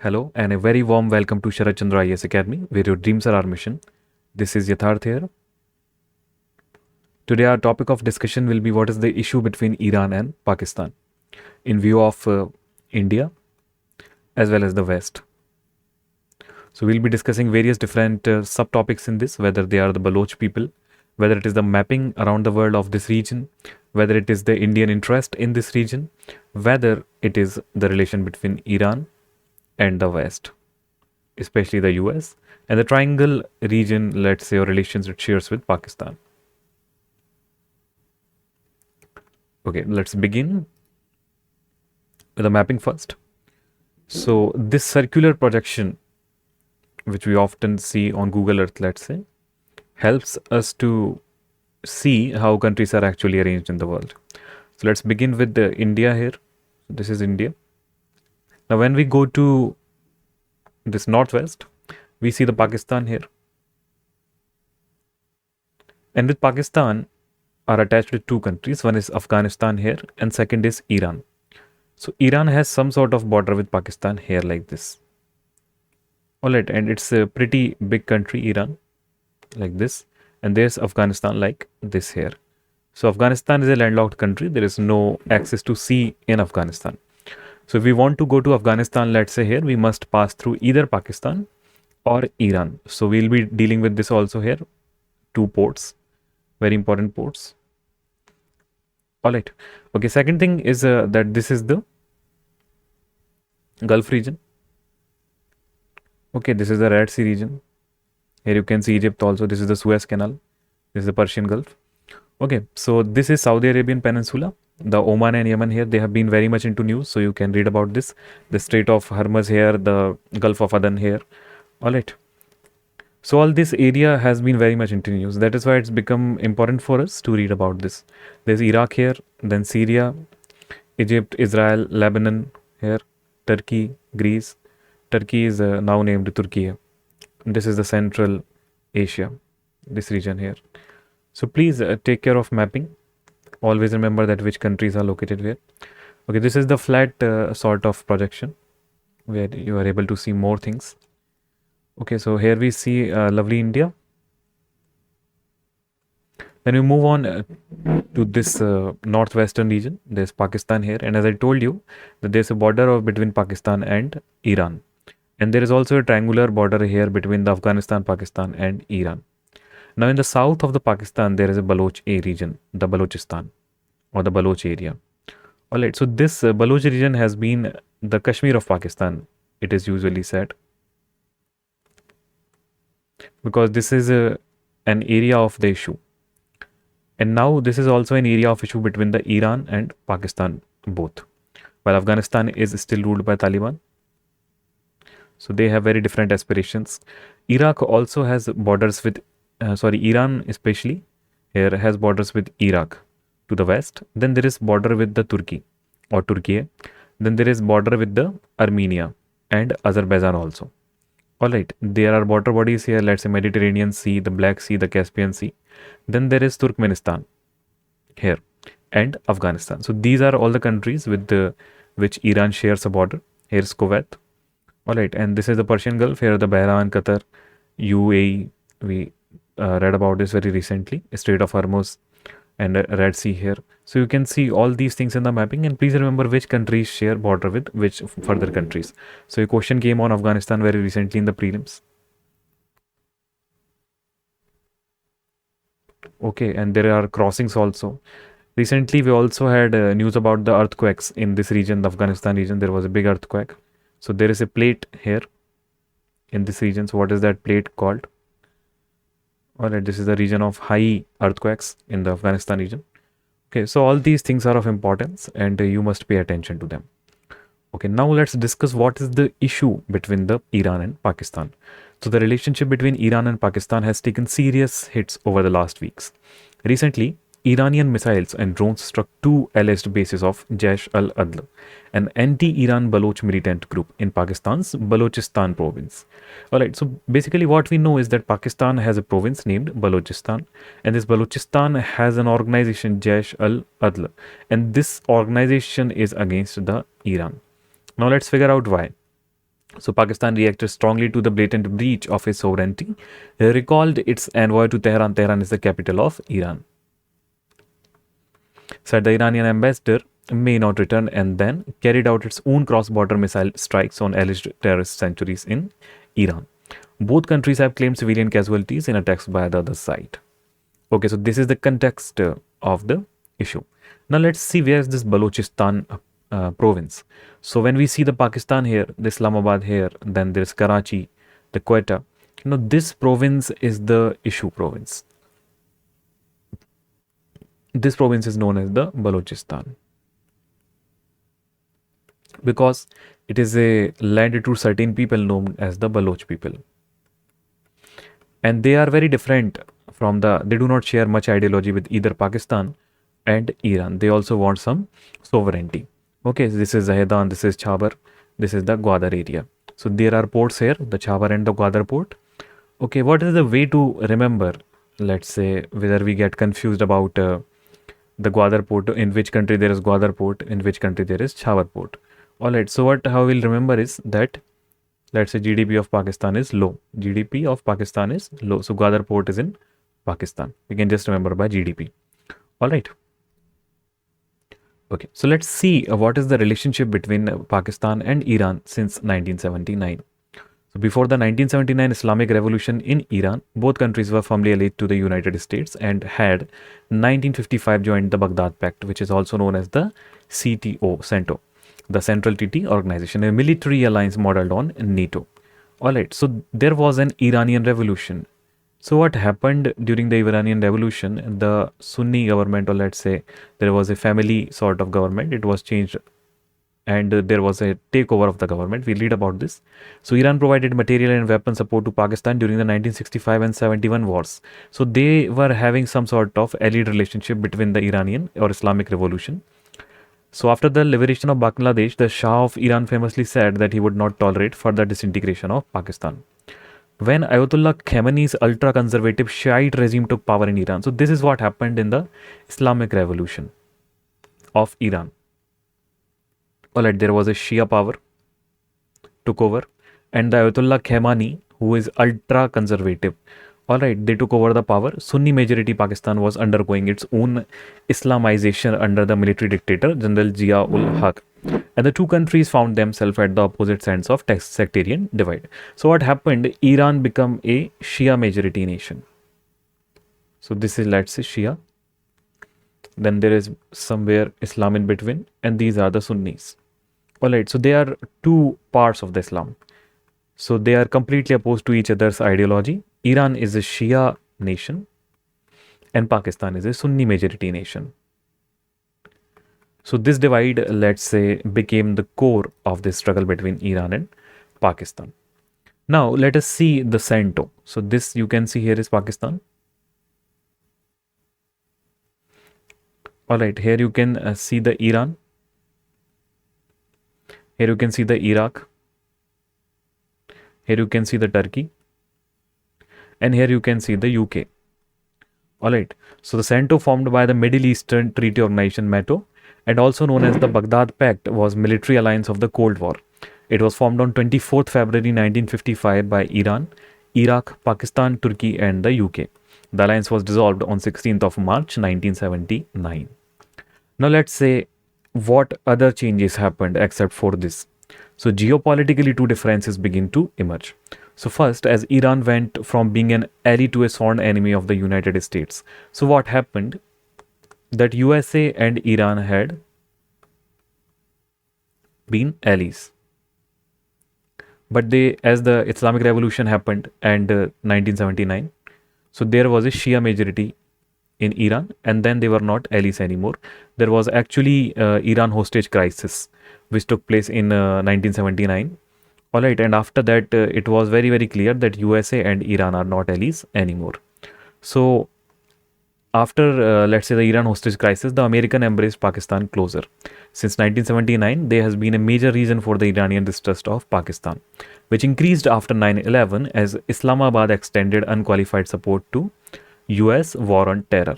Hello and a very warm welcome to Sarat Chandra IAS Academy, where your dreams are our mission. This is Yatharth here. Today our topic of discussion will be what is the issue between Iran and Pakistan in view of India as well as the West. So we'll be discussing various different subtopics in this, whether they are the Baloch people, whether it is the mapping around the world of this region, whether it is the Indian interest in this region, whether it is the relation between Iran and the West, especially the US, and the triangle region, let's say, or relations it shares with Pakistan. Okay, let's begin with the mapping first. So this circular projection, which we often see on Google Earth, let's say, helps us to see how countries are actually arranged in the world. So let's begin with the India here. This is India. Now when we go to this northwest, we see the Pakistan here. And with Pakistan are attached with two countries. One is Afghanistan here and second is Iran. So Iran has some sort of border with Pakistan here like this. Alright, and it's a pretty big country, Iran, like this. And there's Afghanistan like this here. So Afghanistan is a landlocked country. There is no access to sea in Afghanistan. So if we want to go to Afghanistan, let's say here, we must pass through either Pakistan or Iran. So we'll be dealing with this also here. Two ports, very important ports. All right. Okay. Second thing is that this is the Gulf region. Okay. This is the Red Sea region. Here you can see Egypt also. This is the Suez Canal. This is the Persian Gulf. Okay. So this is Saudi Arabian Peninsula. The Oman and Yemen here, they have been very much into news. So you can read about this. The Strait of Hormuz here, the Gulf of Aden here. All right. So all this area has been very much into news. That is why it's become important for us to read about this. There's Iraq here, then Syria, Egypt, Israel, Lebanon here, Turkey, Greece. Turkey is now named Turkey. This is the Central Asia, this region here. So please take care of mapping. Always remember that which countries are located where. Okay, this is the flat sort of projection where you are able to see more things. Okay, so here we see lovely India. Then we move on to this northwestern region. There's Pakistan here. And as I told you, that there's a border between Pakistan and Iran. And there is also a triangular border here between the Afghanistan, Pakistan and Iran. Now in the south of the Pakistan, there is a Baloch region, the Balochistan or the Baloch area. Alright, so this Baloch region has been the Kashmir of Pakistan, it is usually said. Because this is an area of the issue. And now this is also an area of issue between the Iran and Pakistan both. While Afghanistan is still ruled by Taliban. So they have very different aspirations. Iraq also has borders with Iran especially here has borders with Iraq to the west. Then there is border with the Turkey or Turkey. Then there is border with the Armenia and Azerbaijan also. Alright, there are border bodies here, let's say Mediterranean Sea, the Black Sea, the Caspian Sea. Then there is Turkmenistan here and Afghanistan. So these are all the countries with which Iran shares a border. Here's Kuwait. Alright, and this is the Persian Gulf. Here are the Bahrain, Qatar, UAE. We read about this very recently, Strait of Hormuz and Red Sea here. So you can see all these things in the mapping, and please remember which countries share border with which further countries. So a question came on Afghanistan very recently in the prelims. Okay, and there are crossings also. Recently, we also had news about the earthquakes in this region, the Afghanistan region. There was a big earthquake. So there is a plate here in this region. So what is that plate called? Alright, this is the region of high earthquakes in the Afghanistan region. Okay, so all these things are of importance and you must pay attention to them. Okay, now let's discuss what is the issue between the Iran and Pakistan. So the relationship between Iran and Pakistan has taken serious hits over the last weeks. Recently, Iranian missiles and drones struck two alleged bases of Jaish al-Adl, an anti-Iran Baloch militant group in Pakistan's Balochistan province. Alright, so basically what we know is that Pakistan has a province named Balochistan, and this Balochistan has an organization, Jaish al-Adl, and this organization is against the Iran. Now let's figure out why. So Pakistan reacted strongly to the blatant breach of its sovereignty, recalled its envoy to Tehran. Tehran is the capital of Iran. Said the Iranian ambassador may not return, and then carried out its own cross-border missile strikes on alleged terrorist sanctuaries in Iran. Both countries have claimed civilian casualties in attacks by the other side. Okay, so this is the context of the issue. Now let's see where is this Balochistan province. So when we see the Pakistan here, the Islamabad here, then there's Karachi, the Quetta. This province is the issue province. This province is known as the Balochistan because it is a land to certain people known as the Baloch people. And they are very different they do not share much ideology with either Pakistan and Iran. They also want some sovereignty. Okay, so this is Zahedan, this is Chabar, this is the Gwadar area. So there are ports here, the Chabar and the Gwadar port. Okay, what is the way to remember, let's say, whether we get confused about the Gwadar port, in which country there is Gwadar port, in which country there is Chabar port. Alright, so how we'll remember is that, let's say GDP of Pakistan is low. GDP of Pakistan is low. So Gwadar port is in Pakistan. We can just remember by GDP. Alright. Okay, so let's see what is the relationship between Pakistan and Iran since 1979. So before the 1979 Islamic Revolution in Iran, both countries were firmly allied to the United States and had 1955 joined the Baghdad Pact, which is also known as the CENTO, the Central Treaty Organization, a military alliance modeled on NATO. Alright, so there was an Iranian revolution. So what happened during the Iranian revolution, the Sunni government, or let's say there was a family sort of government, it was changed and there was a takeover of the government. We read about this. So Iran provided material and weapon support to Pakistan during the 1965 and 71 wars. So they were having some sort of allied relationship between the Iranian or Islamic revolution. So after the liberation of Bangladesh, the Shah of Iran famously said that he would not tolerate further disintegration of Pakistan. When Ayatollah Khamenei's ultra-conservative Shiite regime took power in Iran. So this is what happened in the Islamic Revolution of Iran. Alright, there was a Shia power took over, and the Ayatollah Khamenei, who is ultra-conservative, alright, they took over the power. Sunni majority Pakistan was undergoing its own Islamization under the military dictator General Zia-ul-Haq. And the two countries found themselves at the opposite ends of sectarian divide. So what happened? Iran became a Shia majority nation. So this is, let's say, Shia. Then there is somewhere Islam in between, and these are the Sunnis. Alright, so they are two parts of the Islam. So they are completely opposed to each other's ideology. Iran is a Shia nation and Pakistan is a Sunni majority nation. So this divide, let's say, became the core of the struggle between Iran and Pakistan. Now let us see the CENTO. So this you can see here is Pakistan. Alright, here you can see the Iran. Here you can see the Iraq. Here you can see the Turkey. And here you can see the UK. Alright, so the CENTO formed by the Middle Eastern Treaty Organization (METO) and also known as the Baghdad Pact was military alliance of the Cold War. It was formed on 24th February 1955 by Iran, Iraq, Pakistan, Turkey and the UK. The alliance was dissolved on 16th of March 1979. Now let's say what other changes happened except for this. So geopolitically two differences begin to emerge. So first, as Iran went from being an ally to a sworn enemy of the United States. So what happened? That USA and Iran had been allies. But as the Islamic Revolution happened and 1979, so there was a Shia majority in Iran and then they were not allies anymore. There was actually Iran hostage crisis which took place in 1979. Alright, and after that it was very, very clear that USA and Iran are not allies anymore. So after, let's say, the Iran hostage crisis, the American embraced Pakistan closer. Since 1979, there has been a major reason for the Iranian distrust of Pakistan, which increased after 9/11 as Islamabad extended unqualified support to US war on terror.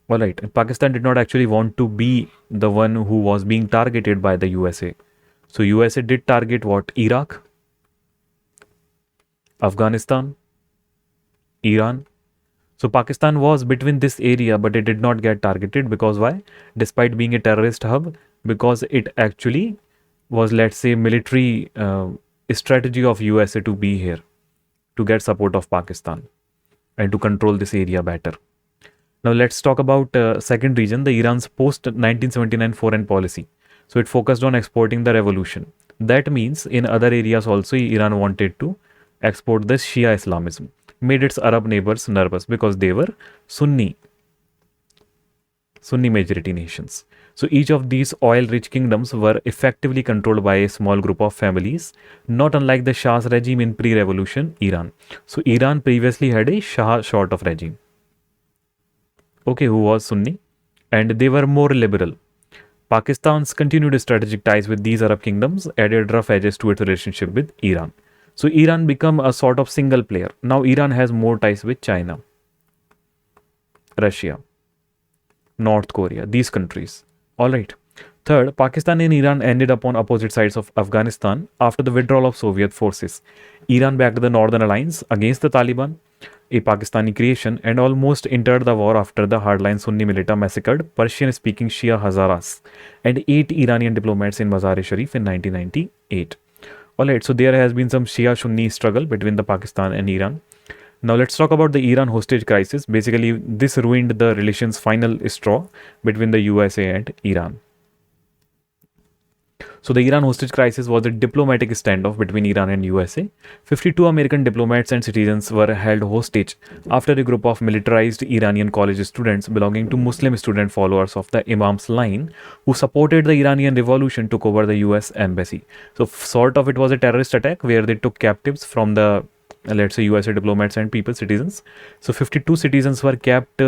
Alright, Pakistan did not actually want to be the one who was being targeted by the USA. So USA did target what? Iraq, Afghanistan, Iran. So Pakistan was between this area, but it did not get targeted because why? Despite being a terrorist hub, because it actually was, let's say, military strategy of USA to be here to get support of Pakistan and to control this area better. Now let's talk about second region, the Iran's post 1979 foreign policy. So it focused on exporting the revolution. That means in other areas also Iran wanted to export the Shia Islamism, made its Arab neighbors nervous because they were Sunni majority nations. So each of these oil-rich kingdoms were effectively controlled by a small group of families, not unlike the Shah's regime in pre-revolution Iran. So Iran previously had a Shah sort of regime, okay, who was Sunni, and they were more liberal. Pakistan's continued strategic ties with these Arab kingdoms added rough edges to its relationship with Iran. So Iran became a sort of single player. Now Iran has more ties with China, Russia, North Korea, these countries. Alright. Third, Pakistan and Iran ended up on opposite sides of Afghanistan after the withdrawal of Soviet forces. Iran backed the Northern Alliance against the Taliban, a Pakistani creation, and almost entered the war after the hardline Sunni militia massacred Persian-speaking Shia Hazaras and 8 Iranian diplomats in Mazar-e-Sharif in 1998. Alright, so there has been some Shia-Sunni struggle between the Pakistan and Iran. Now let's talk about the Iran hostage crisis. Basically, this ruined the relations' final straw between the USA and Iran. So the Iran hostage crisis was a diplomatic standoff between Iran and USA. 52 American diplomats and citizens were held hostage after a group of militarized Iranian college students belonging to Muslim student followers of the Imam's line who supported the Iranian revolution took over the US embassy. So sort of it was a terrorist attack where they took captives from the, let's say, USA diplomats and people, citizens. So 52 citizens were kept,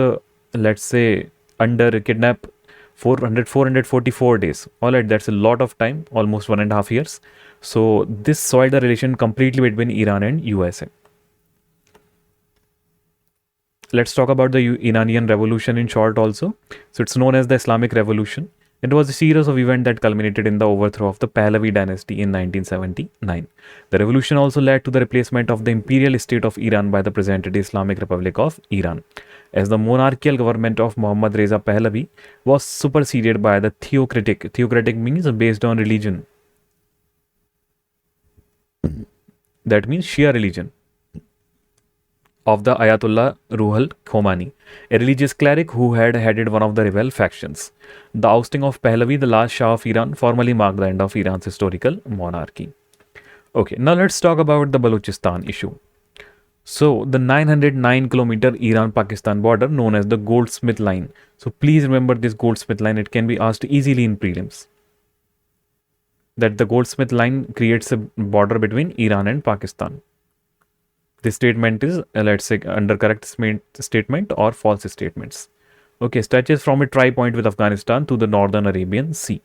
let's say, under kidnap 444 days. Alright, that's a lot of time, almost 1.5 years. So this soiled the relation completely between Iran and USA. Let's talk about the Iranian revolution in short also. So it's known as the Islamic Revolution. It was a series of events that culminated in the overthrow of the Pahlavi dynasty in 1979. The revolution also led to the replacement of the imperial state of Iran by the present-day Islamic Republic of Iran, as the monarchical government of Muhammad Reza Pahlavi was superseded by the theocratic. Theocratic means based on religion. That means Shia religion of the Ayatollah Ruhul Khomeini, a religious cleric who had headed one of the rebel factions. The ousting of Pahlavi, the last Shah of Iran, formally marked the end of Iran's historical monarchy. Okay, now let's talk about the Balochistan issue. So, the 909-kilometer Iran-Pakistan border known as the Goldsmith Line. So, please remember this Goldsmith Line. It can be asked easily in prelims. That the Goldsmith Line creates a border between Iran and Pakistan. This statement is, let's say, under correct statement or false statements. Okay, stretches from a tri-point with Afghanistan to the northern Arabian Sea.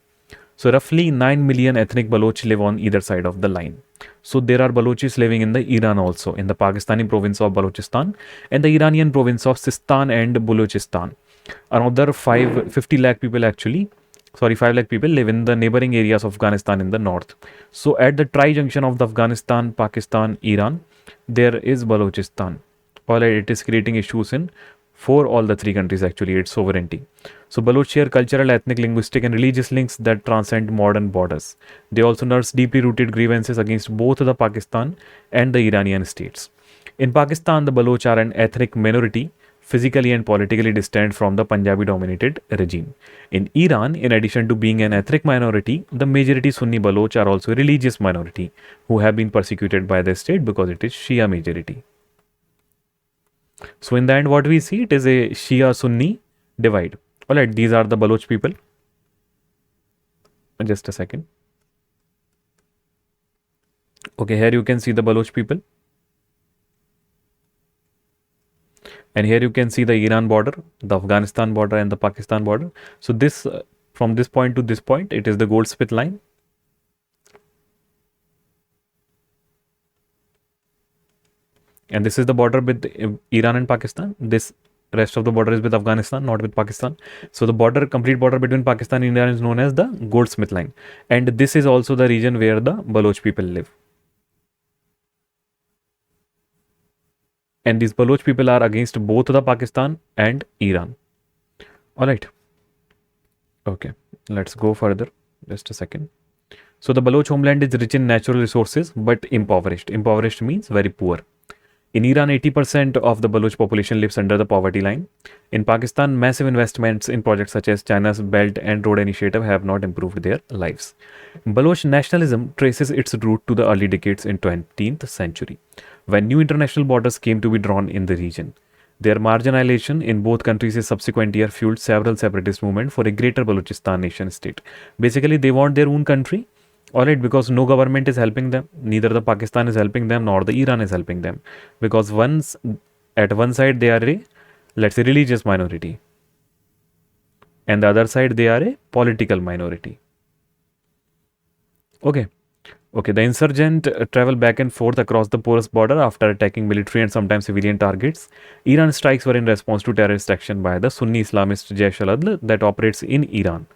So roughly 9 million ethnic Baloch live on either side of the line. So there are Balochis living in the Iran also, in the Pakistani province of Balochistan and the Iranian province of Sistan and Balochistan. Another 50 lakh people 5 lakh people live in the neighboring areas of Afghanistan in the north. So at the tri-junction of the Afghanistan, Pakistan, Iran, there is Balochistan. It is creating issues for all the three countries, actually, its sovereignty. So Baloch share cultural, ethnic, linguistic and religious links that transcend modern borders. They also nurse deeply rooted grievances against both the Pakistan and the Iranian states. In Pakistan, the Baloch are an ethnic minority, physically and politically distant from the Punjabi-dominated regime. In Iran, in addition to being an ethnic minority, the majority Sunni Baloch are also a religious minority who have been persecuted by the state because it is Shia majority. So in the end, what we see, it is a Shia-Sunni divide. Alright, these are the Baloch people. Just a second. Okay, here you can see the Baloch people. And here you can see the Iran border, the Afghanistan border and the Pakistan border. So this, from this point to this point, it is the Goldsmith Line. And this is the border with Iran and Pakistan. This rest of the border is with Afghanistan, not with Pakistan. So the border, complete border between Pakistan and Iran is known as the Goldsmith Line. And this is also the region where the Baloch people live. and these Baloch people are against both the Pakistan and Iran. All right. Okay, let's go further. Just a second. So the Baloch homeland is rich in natural resources but impoverished. Impoverished means very poor. In Iran, 80% of the Baloch population lives under the poverty line. In Pakistan, massive investments in projects such as China's Belt and Road Initiative have not improved their lives. Baloch nationalism traces its root to the early decades in 20th century, when new international borders came to be drawn in the region. Their marginalization in both countries in subsequent year fueled several separatist movements for a greater Balochistan nation state. Basically, they want their own country, alright, because no government is helping them, neither the Pakistan is helping them nor the Iran is helping them, because once at one side they are a, let's say, religious minority, and the other side they are a political minority. Okay. The insurgent travel back and forth across the porous border after attacking military and sometimes civilian targets. Iran strikes were in response to terrorist action by the Sunni Islamist Jaish al-Adl that operates in Iran.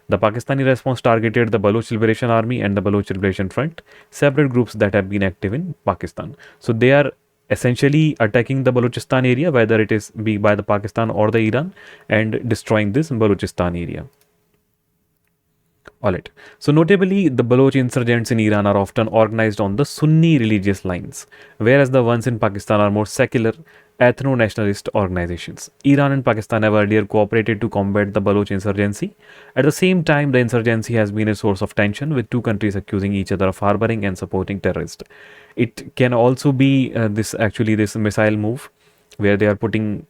The Pakistani response targeted the Baloch Liberation Army and the Baloch Liberation Front, separate groups that have been active in Pakistan. So they are essentially attacking the Balochistan area, whether it is be by the Pakistan or the Iran, and destroying this Balochistan area. Alright. So notably, the Baloch insurgents in Iran are often organized on the Sunni religious lines, whereas the ones in Pakistan are more secular, ethno-nationalist organizations. Iran and Pakistan have earlier cooperated to combat the Baloch insurgency. At the same time, the insurgency has been a source of tension, with two countries accusing each other of harboring and supporting terrorists. It can also be this missile move, where they are putting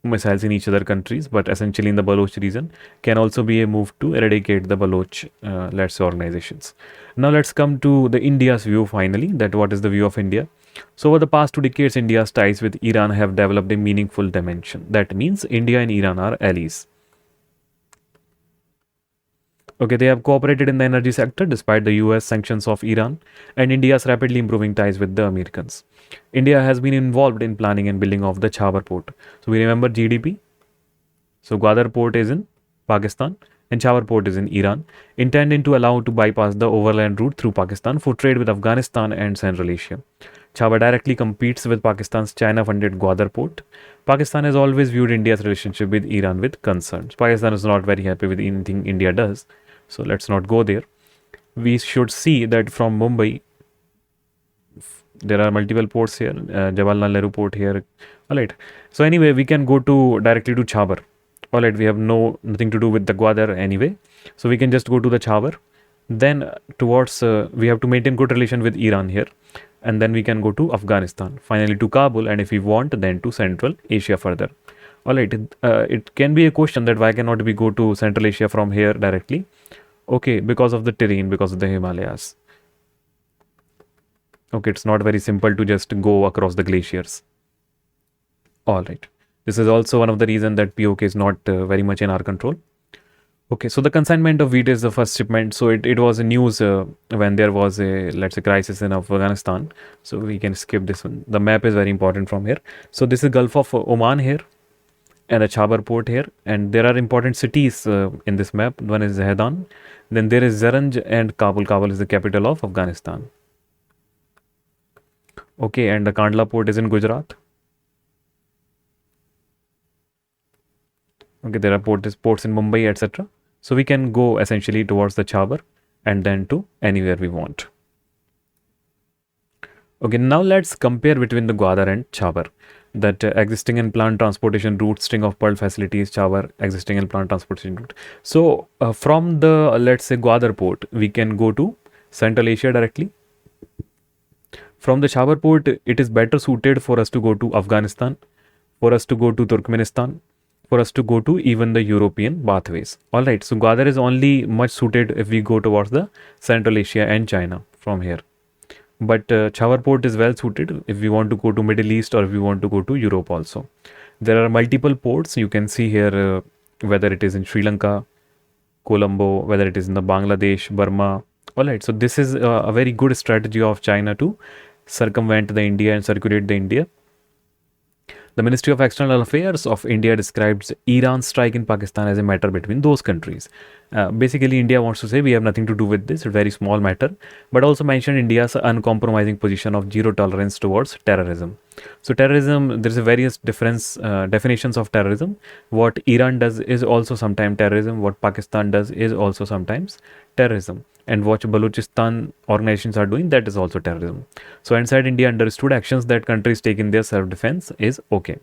missiles in each other countries, but essentially in the Baloch region, can also be a move to eradicate the Baloch, let's say, organizations. Now let's come to the India's view finally, that what is the view of India. So over the past 2 decades, India's ties with Iran have developed a meaningful dimension. That means India and Iran are allies. Okay, they have cooperated in the energy sector despite the US sanctions of Iran and India's rapidly improving ties with the Americans. India has been involved in planning and building of the Chhabra port. So we remember GDP. So Gwadar port is in Pakistan and Chhabra port is in Iran, intending to allow to bypass the overland route through Pakistan for trade with Afghanistan and Central Asia. Chhabra directly competes with Pakistan's China-funded Gwadar port. Pakistan has always viewed India's relationship with Iran with concerns. Pakistan is not very happy with anything India does. So let's not go there. We should see that from Mumbai, there are multiple ports here, Jawaharlal Nehru port here. Alright. So anyway, we can go to directly to Chhabra. Alright, we have nothing to do with the Gwadar anyway. So we can just go to the Chhabra. Then towards, we have to maintain good relation with Iran here. And then we can go to Afghanistan. Finally to Kabul, and if we want, then to Central Asia further. Alright, it can be a question that why cannot we go to Central Asia from here directly? Okay, because of the terrain, because of the Himalayas. Okay, it's not very simple to just go across the glaciers. Alright, this is also one of the reasons that POK is not very much in our control. Okay, so the consignment of wheat is the first shipment. So it was a news when there was a, let's say, crisis in Afghanistan. So we can skip this one. The map is very important from here. So this is Gulf of Oman here, and a Chhabra port here, and there are important cities in this map. One is Zahedan, then there is Zaranj and Kabul. Kabul is the capital of Afghanistan. Okay, and the Kandla port is in Gujarat. Okay, there are ports in Mumbai, etc. So we can go essentially towards the Chhabra and then to anywhere we want. Okay, now let's compare between the Gwadar and Chhabra. That existing and planned transportation route, string of pearl facilities, Chhabra, existing and planned transportation route. So from the, let's say, Gwadar port, we can go to Central Asia directly. From the Chhabra port, it is better suited for us to go to Afghanistan, for us to go to Turkmenistan, for us to go to even the European pathways. Alright, so Gwadar is only much suited if we go towards the Central Asia and China from here. But Chhabra port is well suited if we want to go to Middle East or if we want to go to Europe also. There are multiple ports. You can see here whether it is in Sri Lanka, Colombo, whether it is in the Bangladesh, Burma. Alright, so this is a very good strategy of China to circumvent the India and circulate the India. The Ministry of External Affairs of India describes Iran's strike in Pakistan as a matter between those countries. Basically, India wants to say we have nothing to do with this, a very small matter, but also mentioned India's uncompromising position of zero tolerance towards terrorism. So terrorism, there's a various difference definitions of terrorism. What Iran does is also sometimes terrorism. What Pakistan does is also sometimes terrorism. And what Balochistan organizations are doing, that is also terrorism. So inside India understood actions that countries take in their self-defense is okay.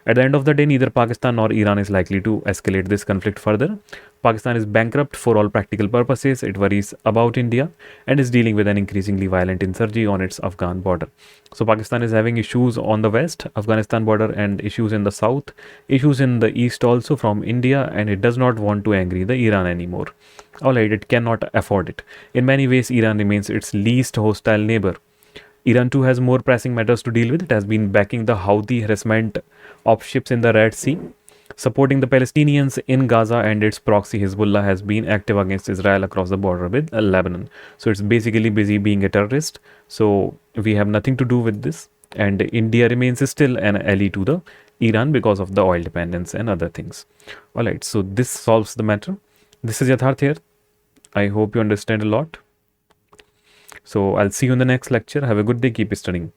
At the end of the day, neither Pakistan nor Iran is likely to escalate this conflict further. Pakistan is bankrupt for all practical purposes. It worries about India and is dealing with an increasingly violent insurgency on its Afghan border. So Pakistan is having issues on the west, Afghanistan border, and issues in the south, issues in the east also from India, and it does not want to angry the Iran anymore. Alright, it cannot afford it. In many ways, Iran remains its least hostile neighbor. Iran too has more pressing matters to deal with. It has been backing the Houthi harassment of ships in the Red Sea, supporting the Palestinians in Gaza, and its proxy Hezbollah has been active against Israel across the border with Lebanon. So it's basically busy being a terrorist. So we have nothing to do with this. And India remains still an ally to the Iran because of the oil dependence and other things. Alright, so this solves the matter. This is Yatharth here. I hope you understand a lot. So I'll see you in the next lecture. Have a good day. Keep studying.